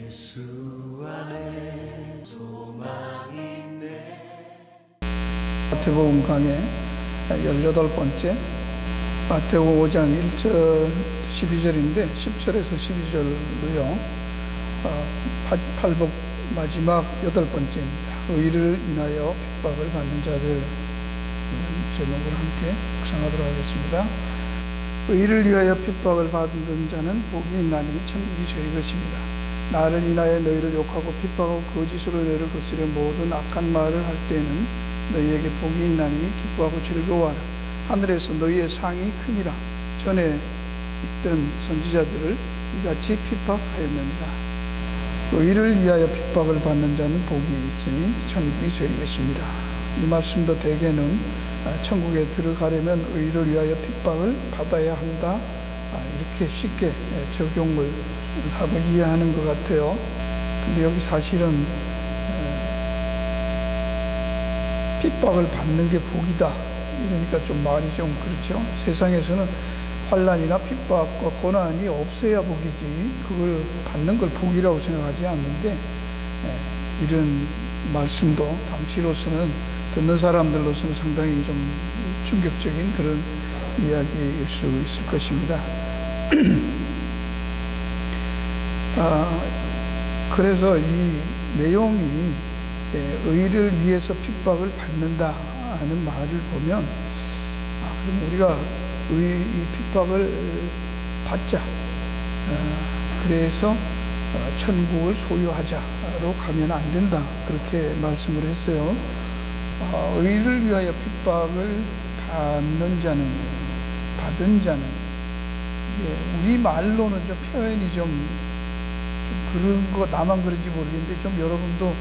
예수 안에 소망이 있네. 마태복음 강의 18번째, 마태복음 5장 1절 12절인데 10절에서 12절로요. 팔복 마지막 8번째입니다. 의를 인하여 핍박을 받는 자들 제목을 함께 묵상하도록 하겠습니다. 의를 위하여 핍박을 받는 자는 복이 있나니 천국이 저희 것입니다. 나를 인하여 너희를 욕하고 핍박하고 거짓으로 너희를 거스려 모든 악한 말을 할 때에는 너희에게 복이 있나니 기뻐하고 즐거워하라. 하늘에서 너희의 상이 크니라. 전에 있던 선지자들을 이같이 핍박하였느니라. 의를 위하여 핍박을 받는 자는 복이 있으니 천국이 저희 것입니다. 이 말씀도 대개는 천국에 들어가려면 의를 위하여 핍박을 받아야 한다, 이렇게 쉽게 적용을 하고 이해하는 것 같아요. 근데 여기 사실은 핍박을 받는 게 복이다, 이러니까 좀 말이 좀 그렇죠. 세상에서는 환난이나 핍박과 고난이 없어야 복이지 그걸 받는 걸 복이라고 생각하지 않는데, 이런 말씀도 당시로서는 듣는 사람들로서는 상당히 좀 충격적인 그런 이야기일 수 있을 것입니다. 그래서 이 내용이 의를 위해서 핍박을 받는다 하는 말을 보면, 그럼 우리가 이 핍박을 받자, 그래서 천국을 소유하자로 가면 안 된다, 그렇게 말씀을 했어요. 의를 위하여 핍박을 받는 자는, 받은 자는, 우리 말로는 좀 표현이 좀 그런 거 나만 그런지 모르겠는데 좀 여러분도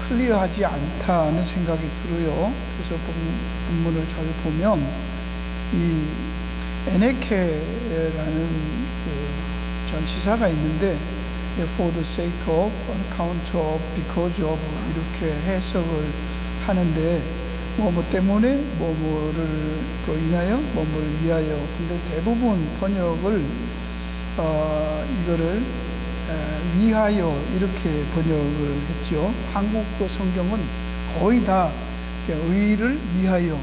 클리어하지 않다는 생각이 들어요. 그래서 본문을 잘 보면 이 에네케라는 그 전치사가 있는데 for the sake of, on account of, because of 이렇게 해석을 하는데 뭐 때문에, 뭐를 또 인하여, 뭐를 위하여. 근데 대부분 번역을 이거를 위하여 이렇게 번역을 했죠. 한국도 성경은 거의 다 의를 위하여,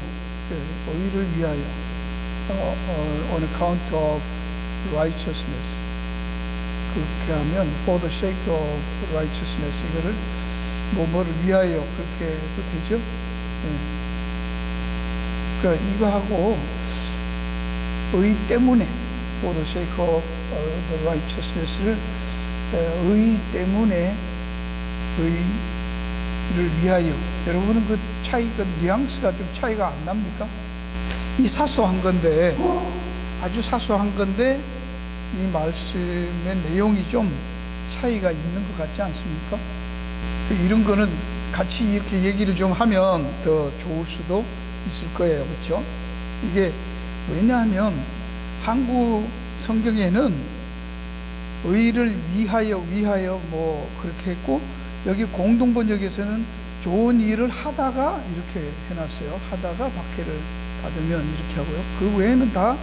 의를 위하여, on account of righteousness, 그렇게 하면 for the sake of righteousness, 이거를 뭐를 위하여 그렇게 되죠. 그러니까 이거하고 의 때문에, for the sake of the righteousness를 의 때문에, 의를 위하여. 여러분은 그 차이, 그 뉘앙스가 좀 차이가 안 납니까? 이 사소한 건데, 아주 사소한 건데 이 말씀의 내용이 좀 차이가 있는 것 같지 않습니까? 이런 거는 같이 이렇게 얘기를 좀 하면 더 좋을 수도 있을 거예요. 그렇죠? 이게 왜냐하면 한국 성경에는 의를 위하여 뭐 그렇게 했고, 여기 공동번역에서는 좋은 일을 하다가 이렇게 해놨어요. 하다가 박해를 받으면 이렇게 하고요. 그 외에는 다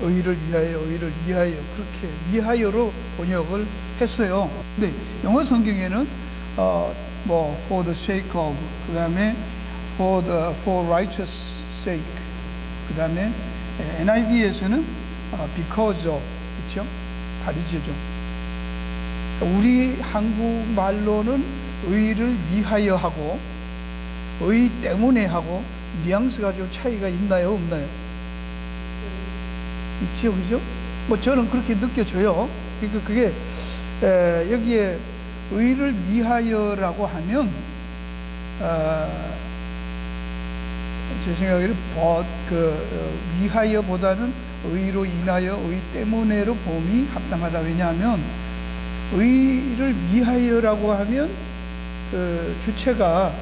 의를 위하여 그렇게 위하여로 번역을 했어요. 근데 영어 성경에는 뭐 for the sake of, 그 다음에 for righteous sake, 그 다음에 NIV에서는 because of, 그렇죠? 다르죠 좀. 우리 한국말로는 의를 위하여 하고 의 때문에 하고 뉘앙스가 좀 차이가 있나요, 없나요? 있죠, 그죠? 뭐 저는 그렇게 느껴져요. 그러니까 그게 여기에 의를 위하여라고 하면 제 생각에는 위하여보다는 의로 인하여, 의 때문에로 봄이 합당하다. 왜냐하면 의를 위하여라고 하면 그 주체가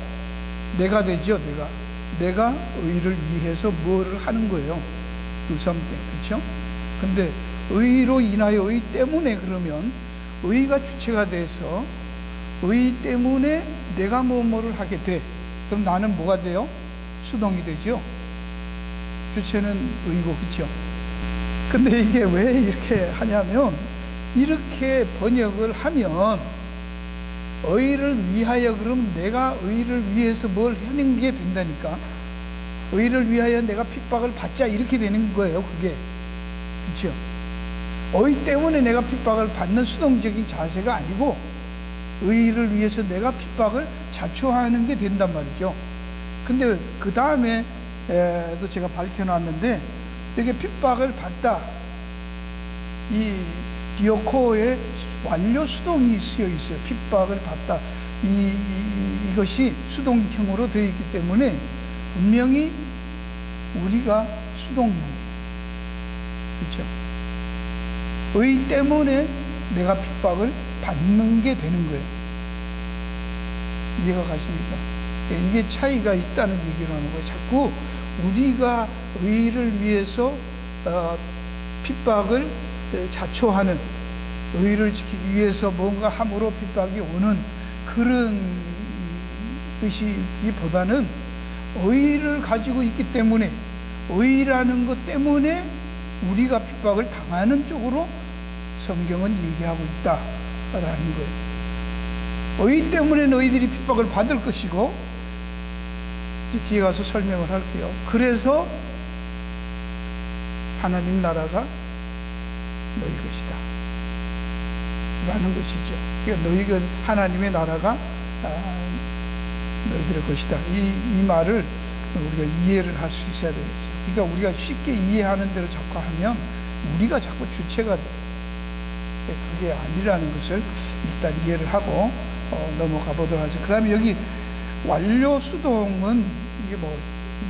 내가 되죠. 내가 의를 위해서 뭐를 하는 거예요. do something, 그렇죠? 근데 의로 인하여, 의 때문에, 그러면 의가 주체가 돼서 의 때문에 내가 뭐를 하게 돼. 그럼 나는 뭐가 돼요? 수동이 되죠. 주체는 의고, 그렇죠? 근데 이게 왜 이렇게 하냐면 이렇게 번역을 하면 의를 위하여, 그럼 내가 의를 위해서 뭘 하는 게 된다니까. 의를 위하여 내가 핍박을 받자, 이렇게 되는 거예요. 그게 그렇죠? 의 때문에 내가 핍박을 받는 수동적인 자세가 아니고 의를 위해서 내가 핍박을 자초하는 게 된단 말이죠. 근데 그 다음에 또 제가 밝혀놨는데, 이렇게 핍박을 받다, 이 디오코의 완료 수동이 쓰여 있어요. 핍박을 받다, 이것이 수동형으로 되어 있기 때문에 분명히 우리가 수동형이에요. 그렇죠? 의 때문에 내가 핍박을 받는 게 되는 거예요. 이해가 가십니까? 이게 차이가 있다는 얘기를 하는 거예요. 자꾸 우리가 의를 위해서 핍박을 자초하는, 의를 지키기 위해서 뭔가 함으로 핍박이 오는 그런 의식보다는 의를 가지고 있기 때문에, 의라는 것 때문에 우리가 핍박을 당하는 쪽으로 성경은 얘기하고 있다라는 거예요. 의 때문에 너희들이 핍박을 받을 것이고, 뒤에 가서 설명을 할게요. 그래서 하나님 나라가 너희 것이다 라는 것이죠. 그러니까 너희가, 하나님의 나라가 너희들의 것이다, 이 말을 우리가 이해를 할 수 있어야 되겠어요. 그러니까 우리가 쉽게 이해하는 대로 자꾸 하면 우리가 자꾸 주체가 돼요. 그게 아니라는 것을 일단 이해를 하고 넘어가 보도록 하죠. 그 다음에 여기 완료 수동은 이게 뭐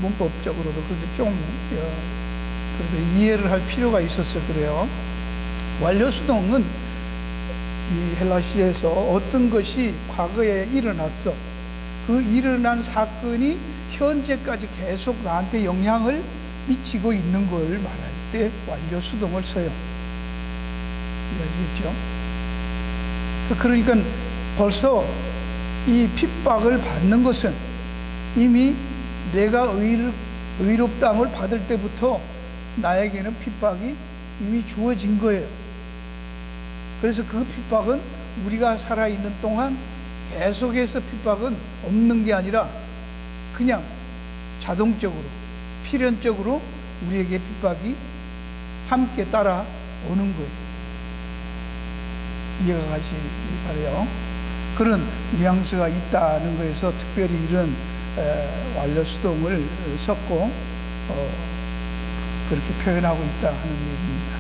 문법적으로도 그렇게 좀 그래도 이해를 할 필요가 있어서 그래요. 완료 수동은 이 헬라시에서 어떤 것이 과거에 일어났어, 그 일어난 사건이 현재까지 계속 나한테 영향을 미치고 있는 걸 말할 때 완료 수동을 써요. 이해하시겠죠? 그러니까 벌써 이 핍박을 받는 것은 이미 내가 의롭다함을 받을 때부터 나에게는 핍박이 이미 주어진 거예요. 그래서 그 핍박은 우리가 살아있는 동안 계속해서 핍박은 없는 게 아니라 그냥 자동적으로, 필연적으로 우리에게 핍박이 함께 따라오는 거예요. 이해가 가시길 바라요. 그런 뉘앙스가 있다는 거에서 특별히 이런 완료 수동을 썼고 그렇게 표현하고 있다 하는 얘기입니다.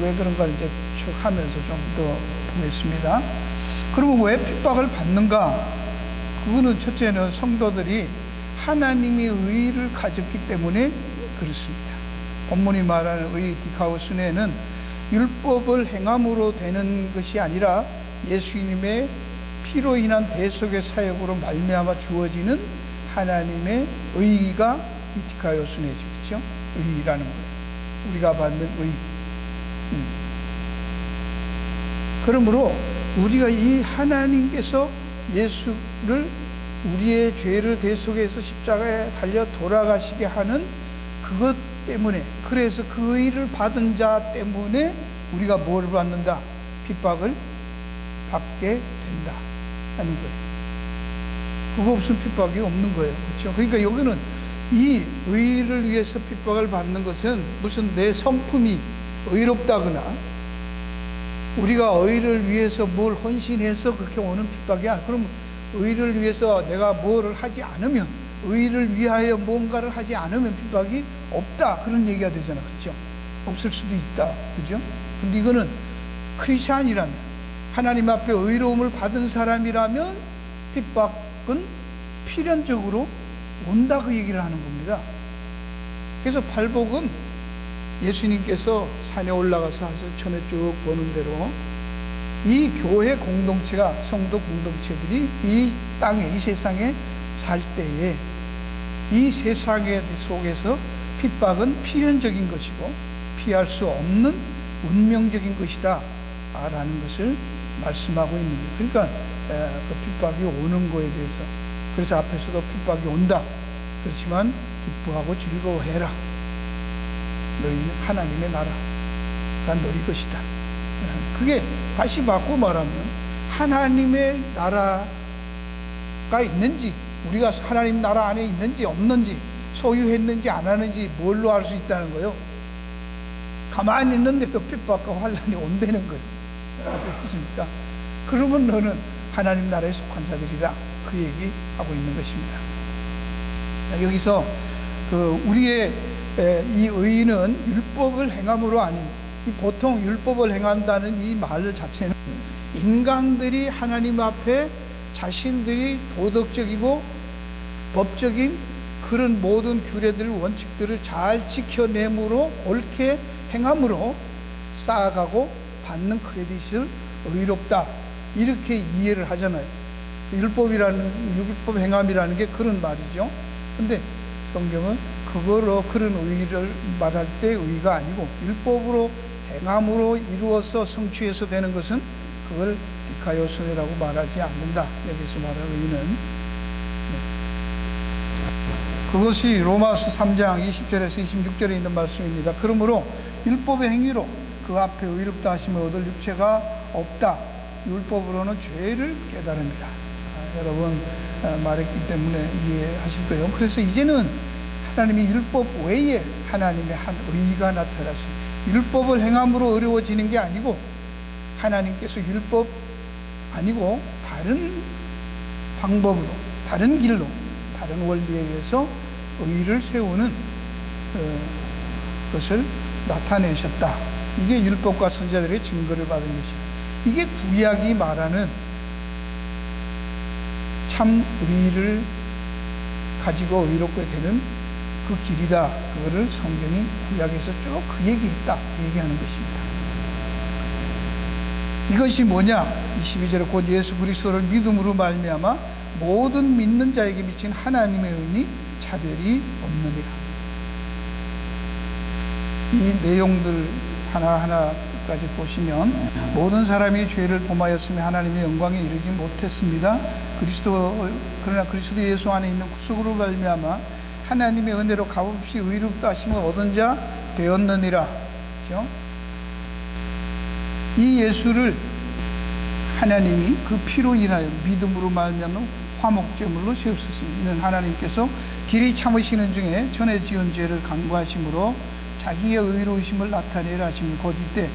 왜 그런가 이제 쭉 하면서 좀 더 보겠습니다. 그러면 왜 핍박을 받는가? 그거는 첫째는 성도들이 하나님의 의를 가졌기 때문에 그렇습니다. 본문이 말하는 의 디카오스네는 율법을 행함으로 되는 것이 아니라 예수님의 피로 인한 대속의 사역으로 말미암아 주어지는 하나님의 의가 디카오스네죠. 그렇죠? 의라는 거예요. 우리가 받는 의. 그러므로 우리가 이 하나님께서 예수를 우리의 죄를 대속해서 십자가에 달려 돌아가시게 하는 그것 때문에, 그래서 그 의를 받은 자 때문에 우리가 뭘 받는다? 핍박을 받게 된다 하는 거예요. 그거 없으면 핍박이 없는 거예요. 그렇죠? 그러니까 여기는 이 의를 위해서 핍박을 받는 것은 무슨 내 성품이 의롭다거나 우리가 의를 위해서 뭘 헌신해서 그렇게 오는 핍박이 아니야. 그럼 의를 위해서 내가 뭐를 하지 않으면, 의를 위하여 뭔가를 하지 않으면 핍박이 없다, 그런 얘기가 되잖아. 그렇죠? 없을 수도 있다. 그죠? 근데 이거는 크리스찬이라면, 하나님 앞에 의로움을 받은 사람이라면 핍박은 필연적으로 온다, 그 얘기를 하는 겁니다. 그래서 팔복은 예수님께서 산에 올라가서 하천에 쭉 보는 대로 이 교회 공동체가, 성도 공동체들이 이 땅에, 이 세상에 살 때에 이 세상에 속에서 핍박은 필연적인 것이고 피할 수 없는 운명적인 것이다 라는 것을 말씀하고 있는 거예요. 그러니까 그 핍박이 오는 거에 대해서, 그래서 앞에서도 핍박이 온다, 그렇지만 기뻐하고 즐거워해라, 너희는 하나님의 나라가 너희 것이다 그게 다시 바꿔 말하면 하나님의 나라가 있는지, 우리가 하나님 나라 안에 있는지 없는지, 소유했는지 안 하는지 뭘로 알 수 있다는 거예요? 가만히 있는데도 핍박과 환란이 온다는 거예요. 아시겠습니까? 그러면 너는 하나님 나라에 속한 자들이다, 그 얘기하고 있는 것입니다. 여기서 우리의 이 의인은 율법을 행함으로 아닙니다. 보통 율법을 행한다는 이 말 자체는 인간들이 하나님 앞에 자신들이 도덕적이고 법적인 그런 모든 규례들, 원칙들을 잘 지켜내므로, 옳게 행함으로 쌓아가고 받는 크레딧을 의롭다, 이렇게 이해를 하잖아요. 율법 행함이라는 게 그런 말이죠. 근데 성경은 그거로 그런 의의를 말할 때 의의가 아니고, 율법으로 행함으로 이루어서 성취해서 되는 것은 그걸 디카요선이라고 말하지 않는다. 여기서 말하는 의의는 그것이 로마서 3장 20절에서 26절에 있는 말씀입니다. 그러므로 율법의 행위로 그 앞에 의롭다 하심을 얻을 육체가 없다. 율법으로는 죄를 깨달습니다. 여러분 말했기 때문에 이해하실 거예요. 그래서 이제는 하나님이 율법 외에 하나님의 한 의의가 나타났습니다. 율법을 행함으로 어려워지는 게 아니고, 하나님께서 율법 아니고 다른 방법으로, 다른 길로, 다른 원리에 의해서 의의를 세우는 것을 나타내셨다. 이게 율법과 선지자들의 증거를 받은 것입니다. 이게 구약이 말하는 참 의의를 가지고 의롭게 되는 그 길이다. 그거를 성경이 구약에서 쭉 그 얘기했다, 그 얘기하는 것입니다. 이것이 뭐냐? 22절에 곧 예수 그리스도를 믿음으로 말미암아 모든 믿는 자에게 미친 하나님의 은이 차별이 없느니라. 이 내용들 하나하나까지 보시면, 모든 사람이 죄를 범하였으며 하나님의 영광에 이르지 못했습니다. 그러나 그리스도 예수 안에 있는 구속으로 말미암아 하나님의 은혜로 값없이 의롭다 하심을 얻은 자 되었느니라. 그렇죠? 이 예수를 하나님이 그 피로 인하여 믿음으로 말미암아 화목제물로 세우셨습니다. 이는 하나님께서 길이 참으시는 중에 전에 지은 죄를 간구하심으로 자기의 의로우심을 나타내라 하시면, 곧 이때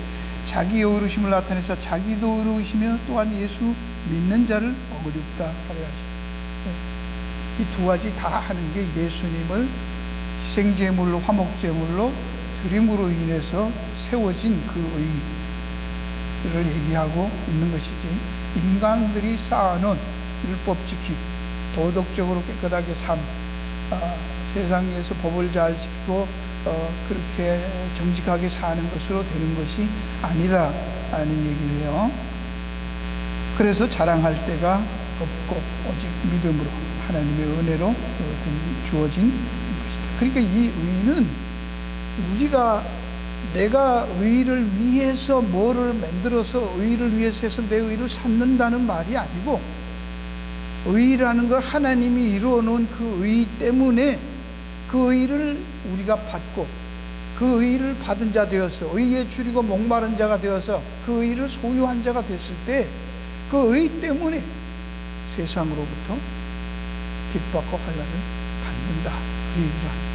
자기의 의로우심을 나타내서 자기도 의로우시며 또한 예수 믿는 자를 어렵다 하려 하십니다. 이 두 가지 다 하는 게 예수님을 희생제물로, 화목제물로 드림으로 인해서 세워진 그 의를 얘기하고 있는 것이지, 인간들이 쌓아놓은 율법 지킴, 도덕적으로 깨끗하게 세상에서 법을 잘 지키고 그렇게 정직하게 사는 것으로 되는 것이 아니다 라는 얘기를 해요. 그래서 자랑할 데가 없고 오직 믿음으로 하나님의 은혜로 주어진 것이다. 그러니까 이 의는 내가 의를 위해서 뭐를 만들어서 의를 위해서 해서 내 의를 쌓는다는 말이 아니고, 의라는 걸 하나님이 이루어 놓은 그 의 때문에 그 의를 우리가 받고, 그 의를 받은 자 되어서 의에 줄이고 목마른 자가 되어서 그 의를 소유한 자가 됐을 때 그 의 때문에 세상으로부터 핍박과 환난을 받는다, 그 얘기를 합니다.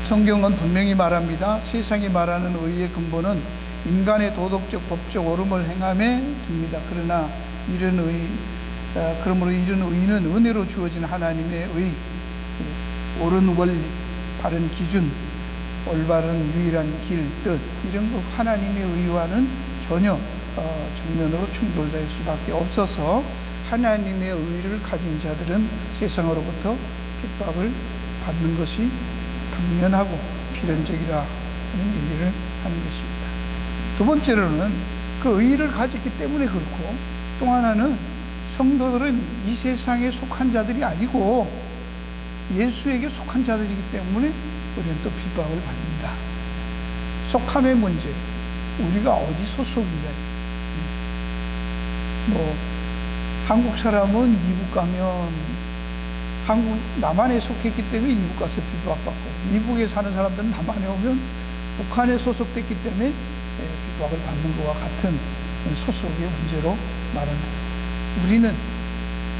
성경은 분명히 말합니다. 세상이 말하는 의의 근본은 인간의 도덕적 법적 옳음을 행함에 둡니다. 그러나 그러므로 이런 의는 은혜로 주어진 하나님의 의, 옳은 원리, 바른 기준, 올바른 유일한 길, 뜻, 이런 거 하나님의 의와는 전혀 정면으로 충돌될 수밖에 없어서 하나님의 의를 가진 자들은 세상으로부터 핍박을 받는 것이 당연하고 필연적이라 하는 얘기를 하는 것입니다. 두 번째로는 그 의를 가졌기 때문에 그렇고, 또 하나는 성도들은 이 세상에 속한 자들이 아니고 예수에게 속한 자들이기 때문에 우리는 또 핍박을 받는다. 속함의 문제, 우리가 어디 소속이냐. 한국 사람은 이북 가면 남한에 속했기 때문에 이북 가서 핍박받고, 미국에 사는 사람들은 남한에 오면 북한에 소속됐기 때문에 핍박을 받는 것과 같은 소속의 문제로 말합니다. 우리는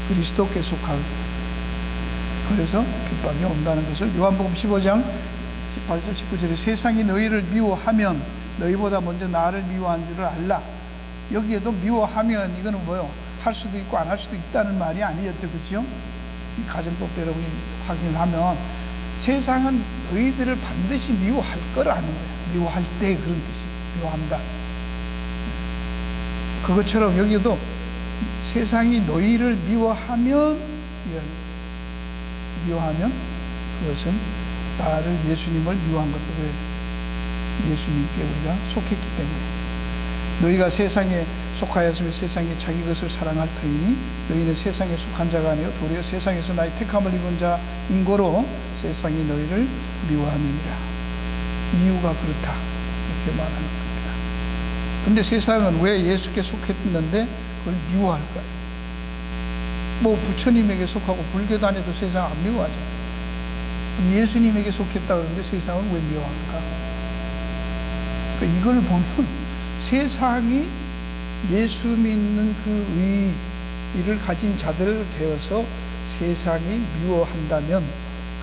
그리스도께 속하고, 그래서 핍박이 온다는 것을 요한복음 15장 18절 19절에 세상이 너희를 미워하면 너희보다 먼저 나를 미워한 줄을 알라. 여기에도 미워하면 이거는 뭐요? 할 수도 있고 안 할 수도 있다는 말이 아니었죠, 그렇죠? 이 가정법 여러분이 확인하면 세상은 너희들을 반드시 미워할 거라는 거예요. 미워할 때, 그런 뜻이 미워한다. 그것처럼 여기도 세상이 너희를 미워하면 그것은 나를, 예수님을 미워한 것도 그래요. 예수님께 우리가 속했기 때문에. 너희가 세상에 속하였으면 세상이 자기 것을 사랑할 터이니 너희는 세상에 속한 자가 아니요 도리어 세상에서 나의 택함을 입은 자인 고로 세상이 너희를 미워하느니라. 이유가 그렇다, 이렇게 말하는 겁니다. 근데 세상은 왜 예수께 속했는데 그걸 미워할까요? 뭐 부처님에게 속하고 불교 다녀도 세상 안 미워하죠. 예수님에게 속했다 그러는데 세상은 왜 미워할까? 그러니까 이걸 보면 세상이 예수 믿는 그 의를 가진 자들을 대해서 세상이 미워한다면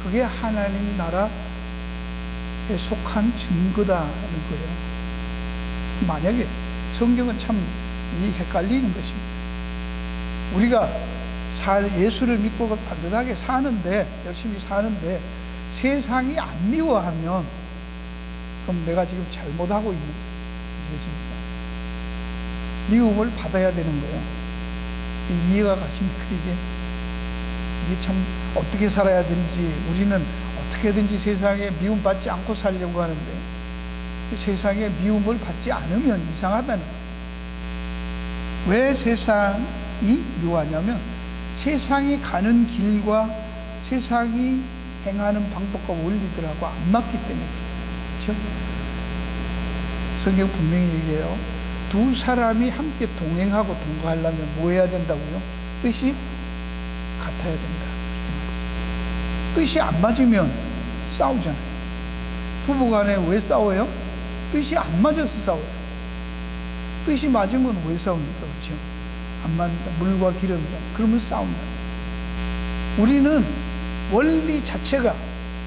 그게 하나님 나라에 속한 증거다는 거예요. 만약에 성경은 참 헷갈리는 것입니다. 우리가 예수를 믿고 반듯하게 사는데, 열심히 사는데 세상이 안 미워하면 그럼 내가 지금 잘못하고 있는 것입니다. 미움을 받아야 되는 거예요. 이해가 가십니까? 이게 참 어떻게 살아야 되는지, 우리는 어떻게든지 세상에 미움 받지 않고 살려고 하는데 세상에 미움을 받지 않으면 이상하다는 거예요. 왜 세상이 미워하냐면 세상이 가는 길과 세상이 행하는 방법과 원리들하고 안 맞기 때문에. 그렇죠? 성경 분명히 얘기해요. 두 사람이 함께 동행하고 동거하려면 뭐 해야 된다고요? 뜻이 같아야 된다. 뜻이 안 맞으면 싸우잖아요. 부부간에 왜 싸워요? 뜻이 안 맞아서 싸워요. 뜻이 맞으면 왜 싸웁니까? 그렇죠? 안 맞는다. 물과 기름이다. 그러면 싸운다. 우리는 원리 자체가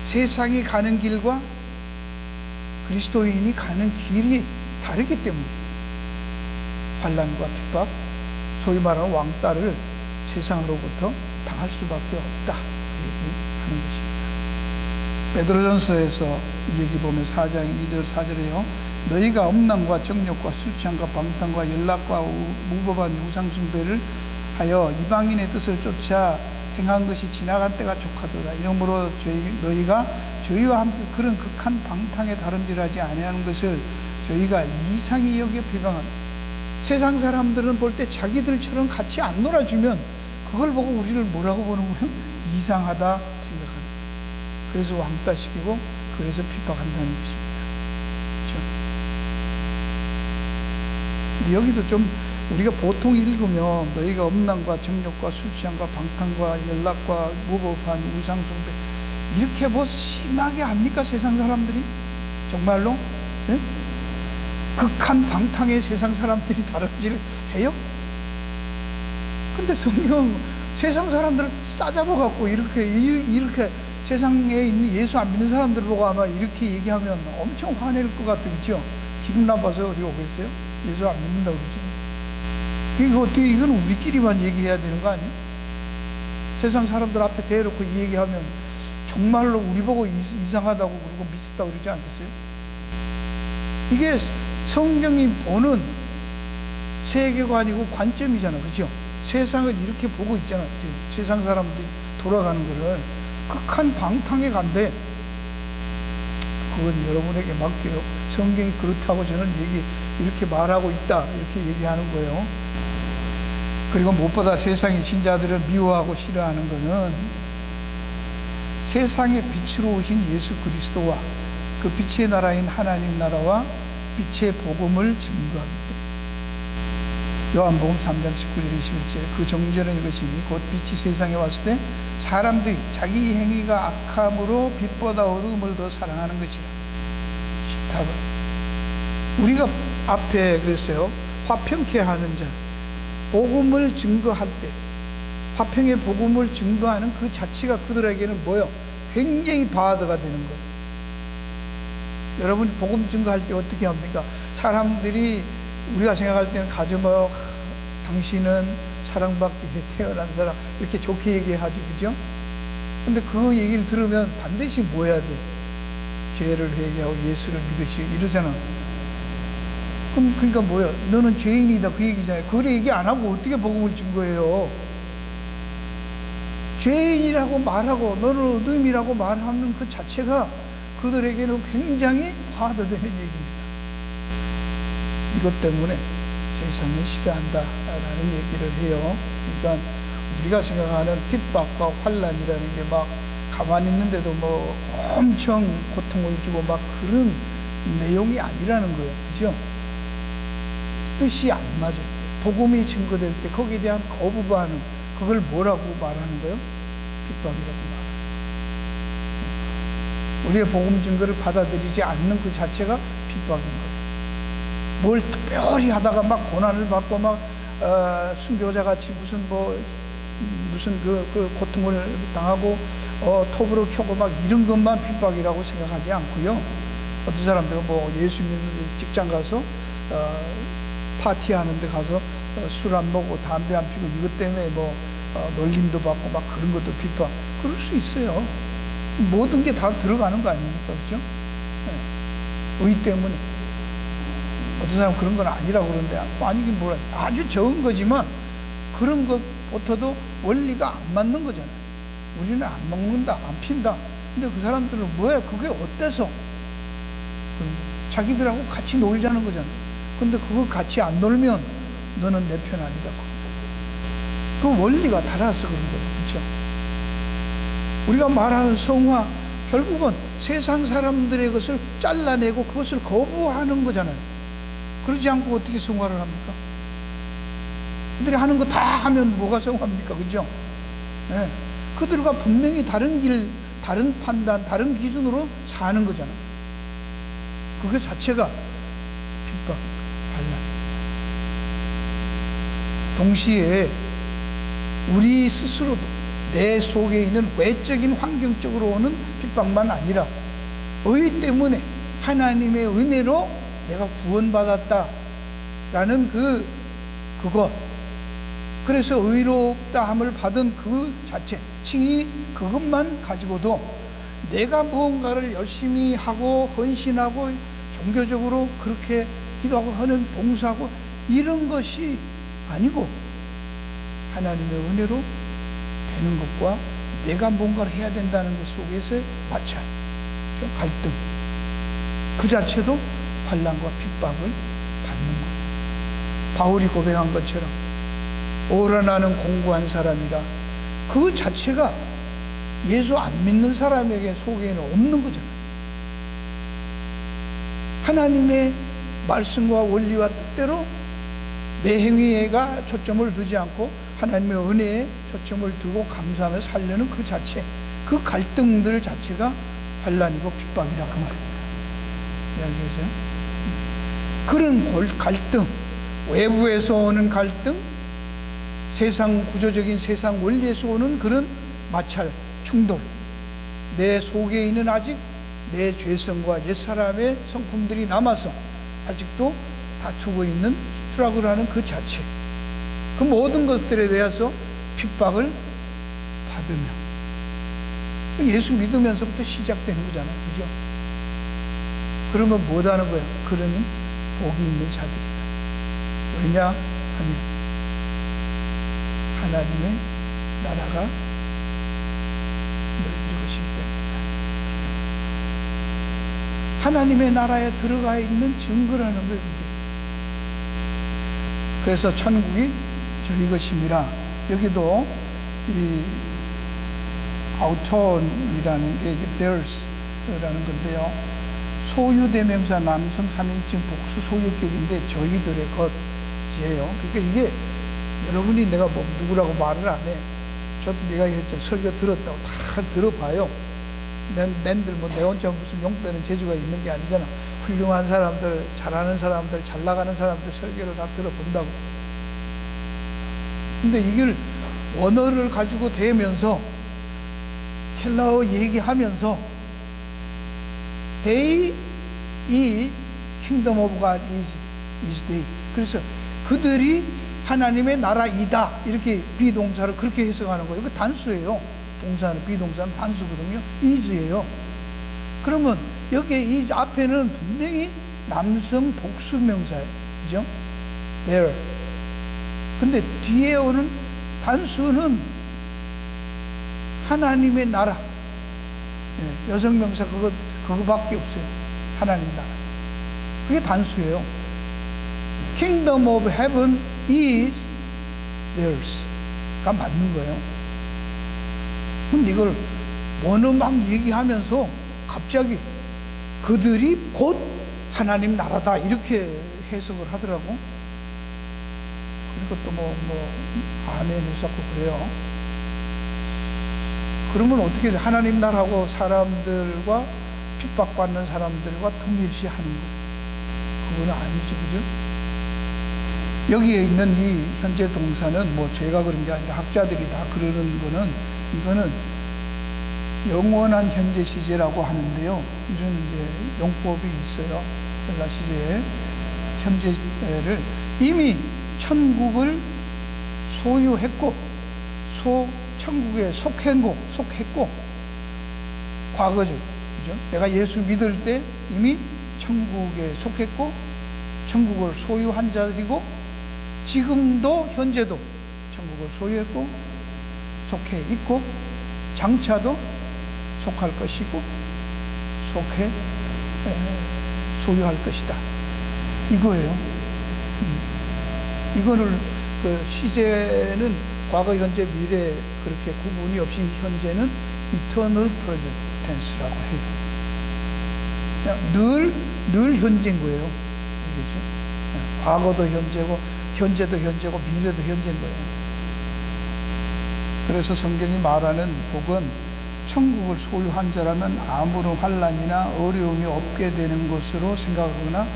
세상이 가는 길과 그리스도인이 가는 길이 다르기 때문에 환난과 핍박, 소위 말하는 왕따를 세상으로부터 당할 수밖에 없다, 얘기하는 것입니다. 베드로전서에서 이 얘기 보면 4장 2절 4절에요. 너희가 음란과 정욕과 수치함과 방탕과 연락과 무법한 우상숭배를 하여 이방인의 뜻을 쫓아 행한 것이 지나간 때가 족하도다. 이러므로 너희가 저희와 함께 그런 극한 방탕에 다름질하지 아니하는 것을 저희가 이상히 여겨 비방합니다. 세상 사람들은 볼 때 자기들처럼 같이 안 놀아주면 그걸 보고 우리를 뭐라고 보는 거예요? 이상하다 생각하는. 그래서 왕따시키고 그래서 핍박한다는 것입니다. 그렇죠? 여기도 좀 우리가 보통 읽으면 너희가 음란과 정욕과 술취함과 방탕과 연락과 무법한 우상숭배 이렇게 뭐 심하게 합니까? 세상 사람들이? 정말로? 네? 극한 방탕에 세상 사람들이 다름질 해요? 근데 성경 세상 사람들을 싸잡아갖고 이렇게 세상에 있는 예수 안 믿는 사람들 보고 아마 이렇게 얘기하면 엄청 화낼 것 같아, 그죠? 기분 나빠서 어디 오겠어요? 예수 안 믿는다고 그러지. 이거 어떻게, 이건 우리끼리만 얘기해야 되는 거 아니에요? 세상 사람들 앞에 대놓고 이 얘기하면 정말로 우리 보고 이상하다고 그러고 미쳤다고 그러지 않겠어요? 이게 성경이 보는 세계관이고 관점이잖아, 그죠? 세상을 이렇게 보고 있잖아. 세상 사람들이 돌아가는 거를 극한 방탕에 간대. 그건 여러분에게 맡겨요. 성경이 그렇다고 저는 이렇게 말하고 있다, 이렇게 얘기하는 거예요. 그리고 무엇보다 세상의 신자들을 미워하고 싫어하는 것은 세상의 빛으로 오신 예수 그리스도와 그 빛의 나라인 하나님 나라와 빛의 복음을 증거하기 때문에. 요한복음 3장 19절 21절 그 정죄는 이것이니 곧 빛이 세상에 왔을 때 사람들이 자기 행위가 악함으로 빛보다 어둠을 더 사랑하는 것이라. 답은 우리가 앞에 그랬어요. 화평케 하는 자, 복음을 증거할 때 화평의 복음을 증거하는 그 자체가 그들에게는 뭐요? 굉장히 바드가 되는 거예요. 여러분이 복음 증거할 때 어떻게 합니까? 사람들이 우리가 생각할 때는 가정어, 당신은 사랑받기 위해 태어난 사람, 이렇게 좋게 얘기하죠, 그죠? 근데 그 얘기를 들으면 반드시 뭐 해야 돼? 죄를 회개하고 예수를 믿으시고 이러잖아. 그럼 그러니까 뭐야? 너는 죄인이다, 그 얘기잖아요. 그걸 얘기 안 하고 어떻게 복음을 증거해요? 죄인이라고 말하고 너는 어둠이라고 말하는 그 자체가 그들에게는 굉장히 화두되는 얘기입니다. 이것 때문에 세상을 싫어한다라는 얘기를 해요. 그러니까 우리가 생각하는 핍박과 환난이라는 게 막 가만히 있는데도 뭐 엄청 고통을 주고 막 그런 내용이 아니라는 거예요. 그죠? 뜻이 안 맞아요. 복음이 증거될 때 거기에 대한 거부 반응, 그걸 뭐라고 말하는 거예요? 핍박이라고 말하는 거예요. 우리의 복음 증거를 받아들이지 않는 그 자체가 핍박인 거예요. 뭘 특별히 하다가 막 고난을 받고 막 순교자 같이 무슨 그 고통을 당하고 톱으로 켜고 막 이런 것만 핍박이라고 생각하지 않고요. 어떤 사람들은 뭐 예수 믿는 직장 가서 파티하는 데 가서 술 안 먹고 담배 안 피고 이것 때문에 뭐 놀림도 받고 막 그런 것도 핍박, 그럴 수 있어요. 모든 게 다 들어가는 거 아닙니까? 그죠? 네. 의 때문에. 어떤 사람은 그런 건 아니라고 그러는데 아니긴 뭐라, 아주 적은 거지만 그런 것부터도 원리가 안 맞는 거잖아요. 우리는 안 먹는다, 안 핀다. 근데 그 사람들은 뭐야? 그게 어때서? 자기들하고 같이 놀자는 거잖아요. 근데 그거 같이 안 놀면 너는 내 편 아니다. 그 원리가 달라서 그런 거예요. 그렇죠? 우리가 말하는 성화, 결국은 세상 사람들의 것을 잘라내고 그것을 거부하는 거잖아요. 그러지 않고 어떻게 성화를 합니까? 그들이 하는 거 다 하면 뭐가 성화입니까? 그죠? 네. 그들과 분명히 다른 길, 다른 판단, 다른 기준으로 사는 거잖아요. 그게 자체가 핍박, 반란. 동시에 우리 스스로도 내 속에 있는 외적인 환경적으로 오는 핍박만 아니라 의 때문에 하나님의 은혜로 내가 구원받았다라는 그것, 그래서 의롭다 함을 받은 그 자체, 칭의, 그것만 가지고도 내가 무언가를 열심히 하고 헌신하고 종교적으로 그렇게 기도하고 하는 봉사하고 이런 것이 아니고 하나님의 은혜로 되는 것과 내가 뭔가를 해야 된다는 것 속에서의 마찰, 갈등, 그 자체도 환난과 핍박을 받는 거예요. 바울이 고백한 것처럼 오라 나는 공고한 사람이라, 그 자체가 예수 안 믿는 사람에게 속에는 없는 거잖아요. 하나님의 말씀과 원리와 뜻대로 내 행위가 초점을 두지 않고 하나님의 은혜에 초점을 두고 감사하며 살려는 그 자체, 그 갈등들 자체가 환난이고 핍박이라 그 말입니다. 이야기하죠. 그런 갈등, 외부에서 오는 갈등, 세상 구조적인 세상 원리에서 오는 그런 마찰, 충돌, 내 속에 있는 아직 내 죄성과 옛사람의 성품들이 남아서 아직도 다투고 있는 스트러글하는 그 자체, 그 모든 것들에 대해서 핍박을 받으며 예수 믿으면서부터 시작되는 거잖아요. 그죠? 그러면 뭐하는 거예요? 그러니 복이 있는 자들이다. 왜냐 하면 하나님의 나라가 너희들의 것이기 때문이다. 하나님의 나라에 들어가 있는 증거라는 거예요. 그래서 천국이 저희 것입니다. 여기도 이 아우톤이라는 게 theirs라는 건데요. 소유대명사 남성 3인칭 복수 소유격인데 저희들의 것이에요. 그러니까 이게 여러분이 내가 뭐 누구라고 말을 안 해. 저도 내가 했죠. 설교 들었다고 다 들어봐요. 낸들 뭐 내 혼자 무슨 용 빼는 재주가 있는 게 아니잖아. 훌륭한 사람들, 잘하는 사람들, 잘 나가는 사람들 설교를 다 들어본다고. 근데 이걸 원어를 가지고 대면서 헬라어 얘기하면서 They is kingdom of God is they. 그래서 그들이 하나님의 나라이다, 이렇게 비동사를 그렇게 해석하는 거예요. 이거 단수예요. 동사는, 비동사는 단수거든요. is예요. 그러면 여기에 이 앞에는 분명히 남성 복수명사예요. 그죠? there. 근데 뒤에 오는 단수는 하나님의 나라. 여성명사 그거밖에 없어요. 하나님 나라. 그게 단수예요. Kingdom of Heaven is theirs가 맞는 거예요. 근데 이걸 원어 막 얘기하면서 갑자기 그들이 곧 하나님 나라다, 이렇게 해석을 하더라고. 그리고 또 아멘을 쌓고 그래요. 그러면 어떻게 돼? 하나님 나라하고 사람들과 핍박받는 사람들과 동일시하는 거예요. 그거는 아니죠, 그죠? 여기에 있는 이 현재 동사는 제가 그런 게 아니라 학자들이 다 그러는 거는, 이거는 영원한 현재 시제라고 하는데요. 이런 이제 용법이 있어요. 헬라 시제에 현재를 이미 천국을 소유했고, 천국에 속했고, 과거죠. 그죠? 내가 예수 믿을 때 이미 천국에 속했고, 천국을 소유한 자들이고, 지금도 현재도 천국을 소유했고, 속해 있고, 장차도 속할 것이고, 소유할 것이다, 이거예요. 이거를 시제는 과거, 현재, 미래 그렇게 구분이 없이 현재는 eternal present tense라고 해요. 그냥 늘 현재인 거예요. 그렇죠? 과거도 현재고, 현재도 현재고, 미래도 현재인 거예요. 그래서 성경이 말하는 복은 천국을 소유한 자라면 아무런 환난이나 어려움이 없게 되는 것으로 생각하거나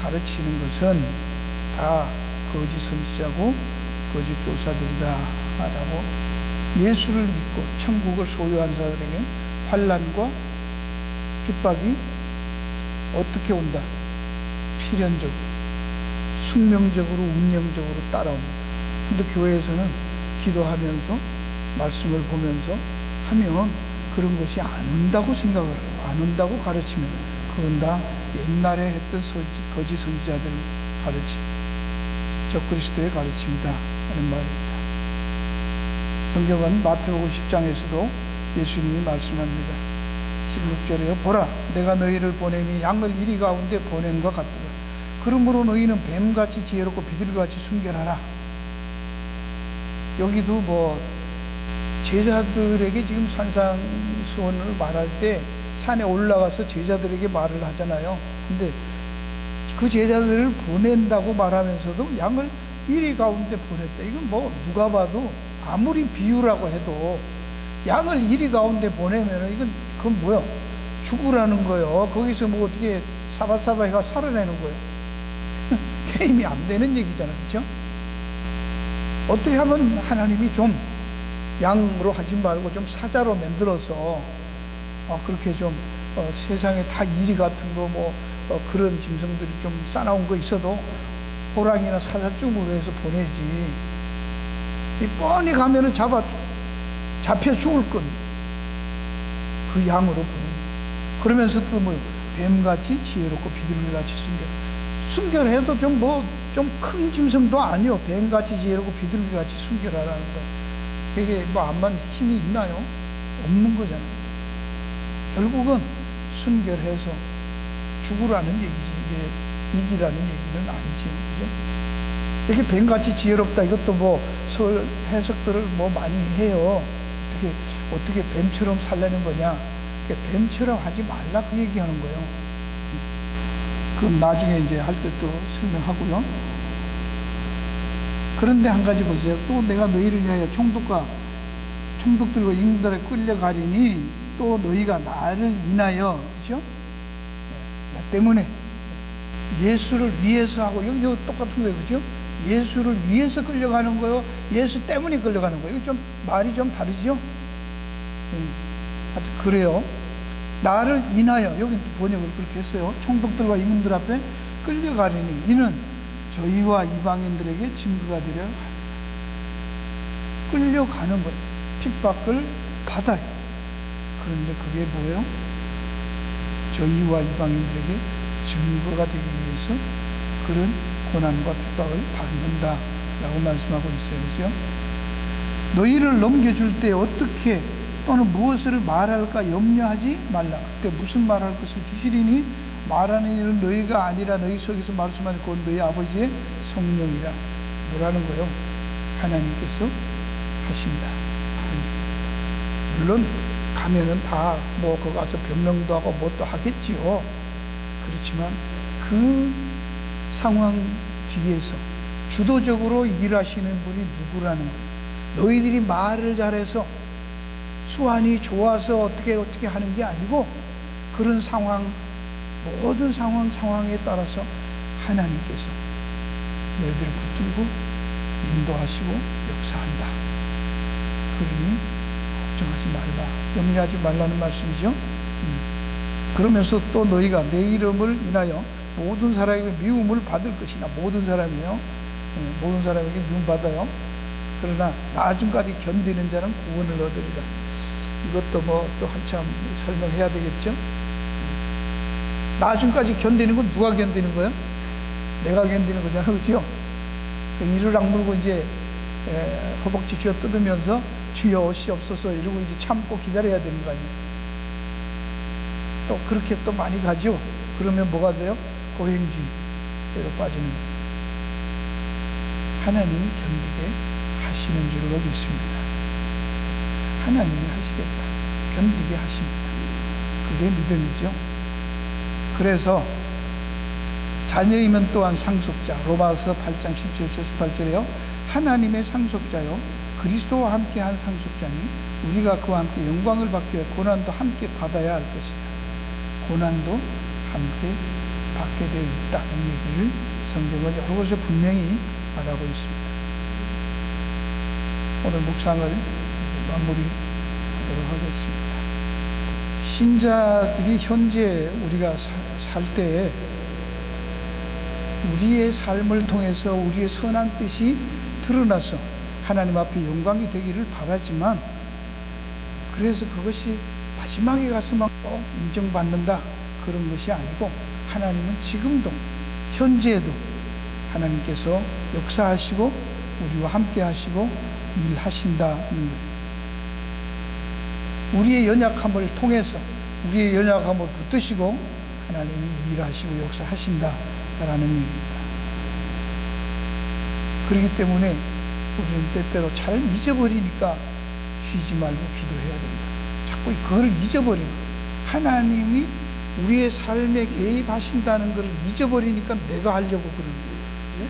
가르치는 것은 다 거짓 선지자고 거짓 교사들이다 라고. 예수를 믿고 천국을 소유한 자들에게 환난과 핍박이 어떻게 온다? 필연적으로, 숙명적으로, 운명적으로 따라옵니다. 근데 교회에서는 기도하면서 말씀을 보면서 하면 그런 것이 안 온다고 생각을 하고, 안 온다고 가르치면 그건 다 옛날에 했던 거짓 선지자들 가르침, 적그리스도의 가르침이다 하는 말입니다. 성경은 마태복음 10장에서도 예수님이 말씀합니다. 16절에 보라, 내가 너희를 보냄이 양을 이리 가운데 보냄과 같도다. 그러므로 너희는 뱀같이 지혜롭고 비둘기같이 순결하라. 여기도 제자들에게 지금 산상수훈을 말할 때 산에 올라가서 제자들에게 말을 하잖아요. 근데 그 제자들을 보낸다고 말하면서도 양을 이리 가운데 보냈다. 이건 누가 봐도 아무리 비유라고 해도 양을 이리 가운데 보내면 그건 뭐야? 죽으라는 거예요. 거기서 어떻게 사바사바 해가 살아내는 거예요. 게임이 안 되는 얘기잖아요. 그렇죠? 어떻게 하면 하나님이 좀 양으로 하지 말고 좀 사자로 만들어서 그렇게 좀 세상에 다 이리 같은 거 그런 짐승들이 좀 싸나운 거 있어도 호랑이나 사자쯤으로 해서 보내지. 이 뻔히 가면은 잡혀 죽을 건 그 양으로 보내는. 그러면서 또 뱀같이 지혜롭고 비둘기같이 순결해도 좀 큰 짐승도 아니요. 뱀같이 지혜롭고 비둘기같이 순결하라는 거. 이게 암만 힘이 있나요? 없는 거잖아요. 결국은 순결해서 죽으라는 얘기지, 이게 이기라는 얘기는 아니지. 그죠? 이렇게 뱀같이 지혜롭다, 이것도 해석들을 많이 해요. 어떻게 뱀처럼 살려는 거냐? 뱀처럼 하지 말라, 그 얘기하는 거예요. 그럼 나중에 이제 할 때 또 설명하고요. 그런데 한 가지 보세요. 또 내가 너희를 위하여 총독들과 임금들에 끌려가리니 또 너희가 나를 인하여, 그죠? 나 때문에 예수를 위해서 하고, 여기도 똑같은 거예요. 그죠? 예수를 위해서 끌려가는 거요, 예수 때문에 끌려가는 거예요. 이거 좀 말이 좀 다르죠? 하여튼 그래요. 나를 인하여, 여기 번역을 그렇게 했어요. 총독들과 임금들 앞에 끌려가리니 이는 저희와 이방인들에게 증거가 되려 끌려가는 거예요. 핍박을 받아요. 그런데 그게 뭐예요? 저희와 이방인들에게 증거가 되기 위해서 그런 고난과 핍박을 받는다 라고 말씀하고 있어요. 그죠? 너희를 넘겨줄 때 어떻게 또는 무엇을 말할까 염려하지 말라. 그때 무슨 말할 것을 주시리니 말하는 일은 너희가 아니라 너희 속에서 말씀하는 곧 너희 아버지의 성령이라. 뭐라는 거예요? 하나님께서 하신다. 물론 가면은 다 뭐 거기 가서 변명도 하고 뭐 또 하겠지요. 그렇지만 그 상황 뒤에서 주도적으로 일하시는 분이 누구라는 거예요. 너희들이 말을 잘해서 수완이 좋아서 어떻게 하는 게 아니고, 그런 상황, 모든 상황에 따라서 하나님께서 너희들을 붙들고 인도하시고 역사한다. 그러니 걱정하지 말라, 염려하지 말라는 말씀이죠. 그러면서 또 너희가 내 이름을 인하여 모든 사람에게 미움을 받을 것이나, 모든 사람이요, 모든 사람에게 미움받아요. 그러나 나중까지 견디는 자는 구원을 얻으리라. 이것도 뭐 또 한참 설명해야 되겠죠. 나중까지 견디는 건 누가 견디는 거예요? 내가 견디는 거잖아요. 그렇죠? 이를 악물고 이제 허벅지 쥐어 뜯으면서 주여 어시옵소서 이러고 이제 참고 기다려야 되는 거 아니에요. 또 그렇게 또 많이 가죠. 그러면 뭐가 돼요? 고행주의로 빠지는 거예요. 하나님이 견디게 하시는 줄로 믿습니다. 하나님이 하시겠다, 견디게 하십니다. 그게 믿음이죠. 그래서 자녀이면 또한 상속자, 로마서 8장 17절 18절에요 하나님의 상속자요 그리스도와 함께 한 상속자니 우리가 그와 함께 영광을 받기 위해 고난도 함께 받아야 할 것이다. 고난도 함께 받게 되어 있다는 얘기를 성경은 여러 곳에 분명히 말하고 있습니다. 오늘 묵상을 마무리하도록 하겠습니다. 신자들이 현재 우리가 살 때에 우리의 삶을 통해서 우리의 선한 뜻이 드러나서 하나님 앞에 영광이 되기를 바라지만, 그래서 그것이 마지막에 가서만 꼭 인정받는다 그런 것이 아니고, 하나님은 지금도 현재에도 하나님께서 역사하시고 우리와 함께 하시고 일하신다는 거예요. 우리의 연약함을 통해서 우리의 연약함을 붙드시고 하나님이 일하시고 역사하신다라는 얘기입니다. 그렇기 때문에 우리는 때때로 잘 잊어버리니까 쉬지 말고 기도해야 된다. 자꾸 그걸 잊어버리는 거예요. 하나님이 우리의 삶에 개입하신다는 걸 잊어버리니까 내가 하려고 그러는 거예요.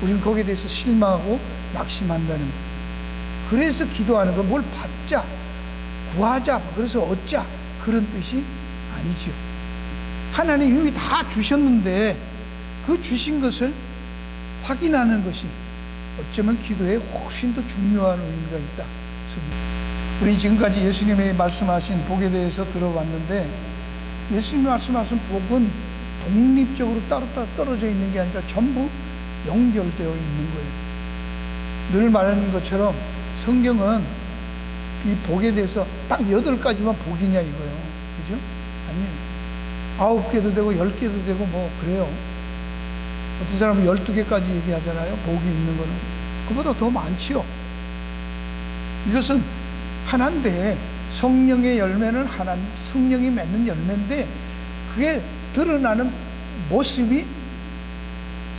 우리는 거기에 대해서 실망하고 낙심한다는 거예요. 그래서 기도하는 거, 뭘 받자, 구하자, 그래서 얻자, 그런 뜻이 아니죠. 하나님 이미 다 주셨는데 그 주신 것을 확인하는 것이 어쩌면 기도에 훨씬 더 중요한 의미가 있다. 우리 지금까지 예수님이 말씀하신 복에 대해서 들어봤는데, 예수님이 말씀하신 복은 독립적으로 따로따로 떨어져 있는 게 아니라 전부 연결되어 있는 거예요. 늘 말하는 것처럼 성경은 이 복에 대해서 딱 8가지만 복이냐 이거예요. 그죠? 아니에요. 9개도 되고 10개도 되고 뭐 그래요. 어떤 사람은 12개까지 얘기하잖아요. 복이 있는 거는. 그보다 더 많지요. 이것은 하나인데, 성령의 열매는 하나, 성령이 맺는 열매인데, 그게 드러나는 모습이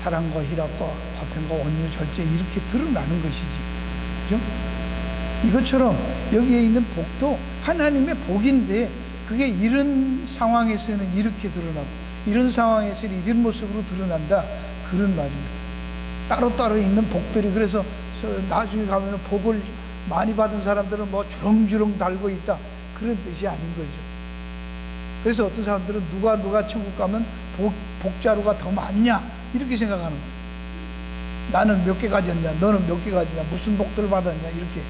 사랑과 희락과 화평과 온유 절제 이렇게 드러나는 것이지. 그죠? 이것처럼 여기에 있는 복도 하나님의 복인데, 그게 이런 상황에서는 이렇게 드러나고 이런 상황에서는 이런 모습으로 드러난다, 그런 말입니다. 따로따로 있는 복들이, 그래서 나중에 가면 복을 많이 받은 사람들은 뭐 주렁주렁 달고 있다, 그런 뜻이 아닌 거죠. 그래서 어떤 사람들은 누가 천국 가면 복자루가 더 많냐 이렇게 생각하는 거예요. 나는 몇 개 가졌냐, 너는 몇 개 가졌냐, 무슨 복들을 받았냐 이렇게.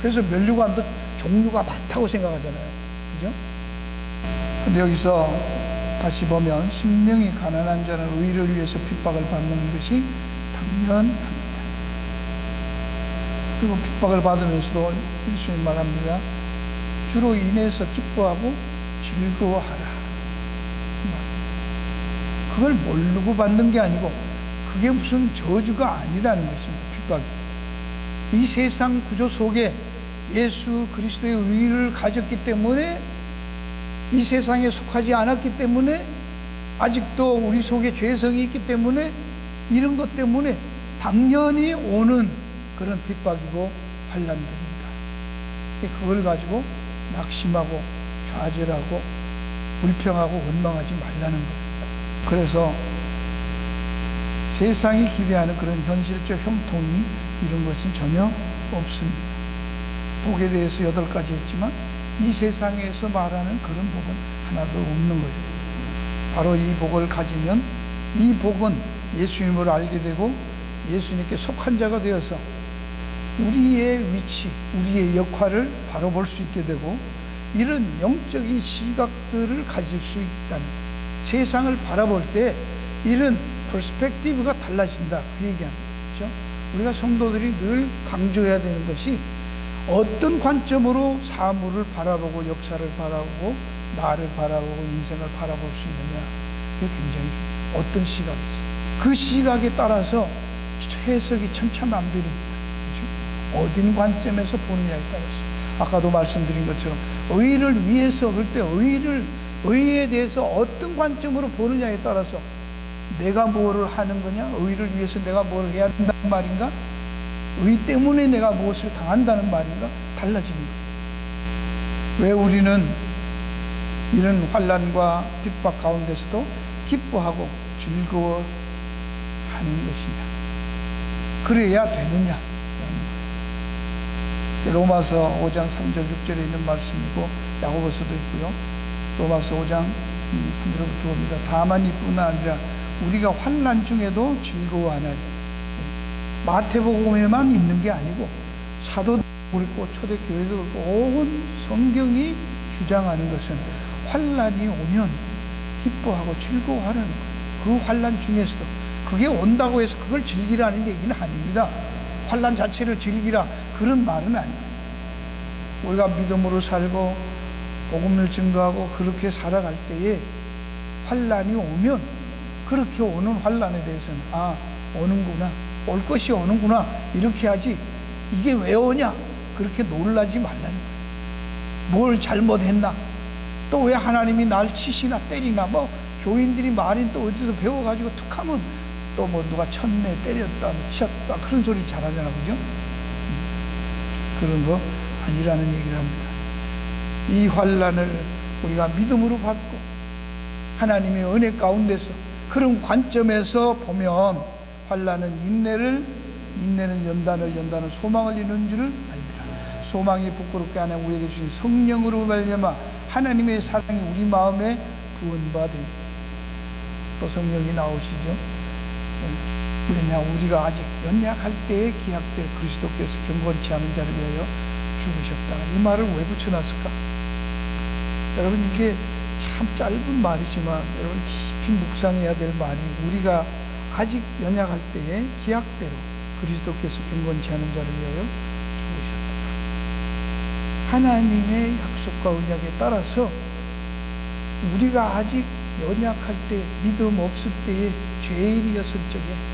그래서 면류관도 종류가 많다고 생각하잖아요. 그죠? 근데 여기서 다시 보면 심령이 가난한 자는 의를 위해서 핍박을 받는 것이 당연합니다. 그리고 핍박을 받으면서도 예수님 말합니다. 주로 인해서 기뻐하고 즐거워하라. 그걸 모르고 받는 게 아니고 그게 무슨 저주가 아니라는 것입니다. 핍박이. 이 세상 구조 속에 예수 그리스도의 의를 가졌기 때문에, 이 세상에 속하지 않았기 때문에, 아직도 우리 속에 죄성이 있기 때문에, 이런 것 때문에 당연히 오는 그런 핍박이고 환난들입니다. 그걸 가지고 낙심하고 좌절하고 불평하고 원망하지 말라는 거예요. 그래서 세상이 기대하는 그런 현실적 형통이 이런 것은 전혀 없습니다. 복에 대해서 8가지 했지만 이 세상에서 말하는 그런 복은 하나도 없는 거예요. 바로 이 복을 가지면 이 복은 예수님을 알게 되고 예수님께 속한 자가 되어서 우리의 위치, 우리의 역할을 바로 볼 수 있게 되고, 이런 영적인 시각들을 가질 수 있다는, 세상을 바라볼 때 이런 퍼스펙티브가 달라진다, 그 얘기합니다. 그렇죠? 우리가 성도들이 늘 강조해야 되는 것이 어떤 관점으로 사물을 바라보고 역사를 바라보고 나를 바라보고 인생을 바라볼 수 있느냐, 그게 굉장히 중요해요. 어떤 시각이있어요. 그 시각에 따라서 해석이 천차만별입니다. 그렇죠? 어딘 관점에서 보느냐에 따라서. 아까도 말씀드린 것처럼 의를 위해서, 그럴 때 의에 대해서 어떤 관점으로 보느냐에 따라서 내가 뭐를 하는 거냐, 의를 위해서 내가 뭘 해야 한다는 말인가, 의 때문에 내가 무엇을 당한다는 말인가, 달라지는 거예요. 왜 우리는 이런 환난과 핍박 가운데서도 기뻐하고 즐거워하는 것이냐, 그래야 되느냐. 로마서 5장 3절 6절에 있는 말씀이고 야고보서도 있고요. 로마서 5장 3절부터 봅니다. 다만 이뿐 아니라 우리가 환난 중에도 즐거워하나니. 마태복음에만 있는 게 아니고 사도도 그렇고 초대교회도 그렇고 온 성경이 주장하는 것은 환난이 오면 기뻐하고 즐거워하는 거예요. 그 환난 중에서도. 그게 온다고 해서 그걸 즐기라는 얘기는 아닙니다. 환난 자체를 즐기라, 그런 말은 아니에요. 우리가 믿음으로 살고 복음을 증거하고 그렇게 살아갈 때에 환난이 오면 그렇게 오는 환난에 대해서는 오는구나, 올 것이 오는구나, 이렇게 하지 이게 왜 오냐 그렇게 놀라지 말라는 거예요. 뭘 잘못했나, 또 왜 하나님이 날 치시나 때리나, 뭐 교인들이 말인 또 어디서 배워가지고 툭하면 또 뭐 누가 쳤네, 때렸다, 치었다, 그런 소리 잘하잖아, 그죠? 그런 거 아니라는 얘기를 합니다. 이 환난을 우리가 믿음으로 받고 하나님의 은혜 가운데서 그런 관점에서 보면 환난은 인내는 연단을 소망을 이루는 줄을 알리라. 소망이 부끄럽게 하나 우리에게 주신 성령으로 말미암아 하나님의 사랑이 우리 마음에 부은바 됩니다. 또 성령이 나오시죠. 왜냐, 우리가 아직 연약할 때에 기약될 그리스도께서 경건치 않은 자를 위하여 죽으셨다. 이 말을 왜 붙여놨을까? 여러분, 이게 참 짧은 말이지만 여러분 깊이 묵상해야 될 말이, 우리가 아직 연약할 때에 기약대로 그리스도께서 경건치 않은 자를 위하여 죽으셨다. 하나님의 약속과 언약에 따라서 우리가 아직 연약할 때, 믿음 없을 때에, 죄인이었을 적에,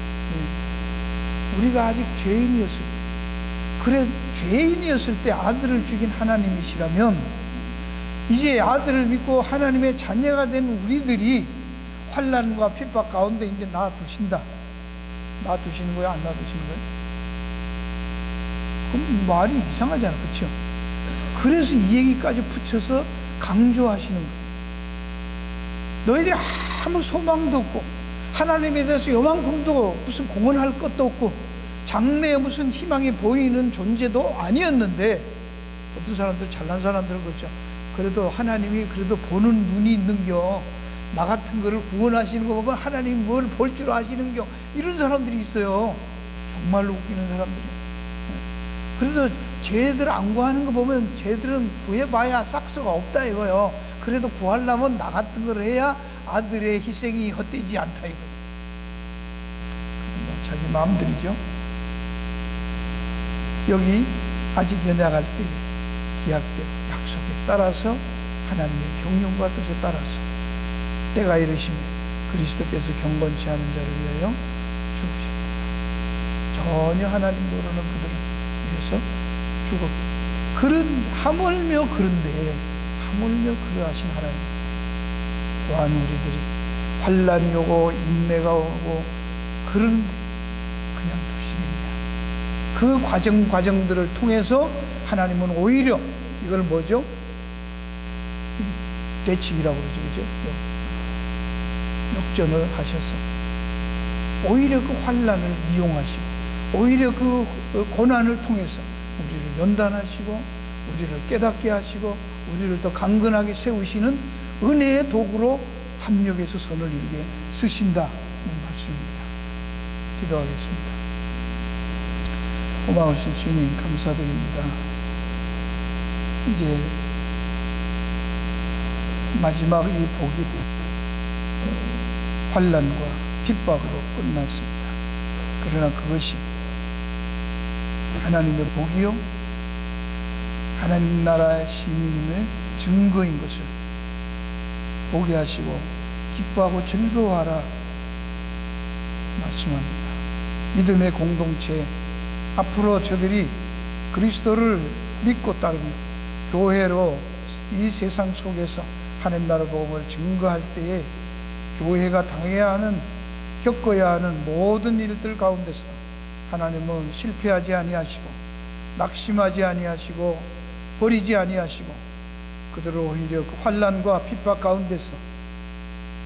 우리가 아직 죄인이었을 때, 그래 죄인이었을 때 아들을 죽인 하나님이시라면 이제 아들을 믿고 하나님의 자녀가 된 우리들이 환난과 핍박 가운데 이제 놔두신다. 놔두시는 거야, 안 놔두시는 거야? 그럼 말이 이상하잖아, 그렇죠? 그래서 이 얘기까지 붙여서 강조하시는 거예요. 너희들이 아무 소망도 없고 하나님에 대해서 요만큼도 무슨 공헌할 것도 없고 장래에 무슨 희망이 보이는 존재도 아니었는데, 어떤 사람들, 잘난 사람들은 그렇죠. 그래도 하나님이 그래도 보는 눈이 있는겨, 나 같은 거를 구원하시는 거 보면 하나님 뭘 볼 줄 아시는겨, 이런 사람들이 있어요. 정말로 웃기는 사람들이. 그래도 쟤들 안 구하는 거 보면 쟤들은 구해봐야 싹수가 없다 이거요. 그래도 구하려면 나 같은 걸 해야 아들의 희생이 헛되지 않다 이거요. 자기 마음대로죠. 여기 아직 연약할 때 기약대로 약속에 따라서 하나님의 경륜과 뜻에 따라서 때가 이르시면 그리스도께서 경건치 않은 자를 위하여 죽으셨다. 전혀 하나님 모르는 그들을 위해서 죽었다. 하물며 그러하신 하나님, 또한 우리들이 환난이 오고 인내가 오고 그런데 그냥 두시겠냐. 그 과정들을 통해서 하나님은 오히려 이걸 뭐죠? 되치기라고 그러죠, 그죠? 역전을 하셔서 오히려 그 환난을 이용하시고 오히려 그 고난을 통해서 우리를 연단하시고 우리를 깨닫게 하시고 우리를 더 강건하게 세우시는 은혜의 도구로 합력해서 선을 이루게 쓰신다는 말씀입니다. 기도하겠습니다. 고마우신 주님 감사드립니다. 이제 마지막 이 복이 환난과 핍박으로 끝났습니다. 그러나 그것이 하나님의 복이요 하나님 나라의 시민임의 증거인 것을 보게 하시고 기뻐하고 즐거워하라 말씀합니다. 믿음의 공동체, 앞으로 저들이 그리스도를 믿고 따르며 교회로 이 세상 속에서 하나님 나라 복음을 증거할 때에 교회가 당해야 하는, 겪어야 하는 모든 일들 가운데서 하나님은 실패하지 아니하시고 낙심하지 아니하시고 버리지 아니하시고 그들을 오히려 그 환난과 핍박 가운데서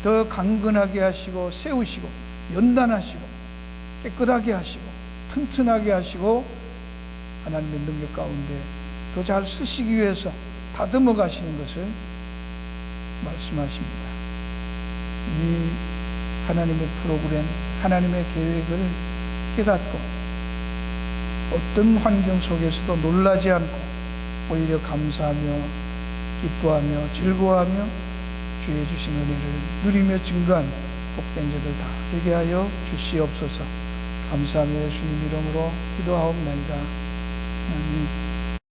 더 강건하게 하시고 세우시고 연단하시고 깨끗하게 하시고 튼튼하게 하시고 하나님의 능력 가운데 더 잘 쓰시기 위해서 다듬어 가시는 것을 말씀하십니다. 이 하나님의 프로그램, 하나님의 계획을 깨닫고 어떤 환경 속에서도 놀라지 않고 오히려 감사하며 기뻐하며 즐거워하며 주의 주신 은혜를 누리며 증거한 복된 자들 다 되게 하여 주시옵소서. 감사하며 예수님 이름으로 기도하옵나이다. 아멘.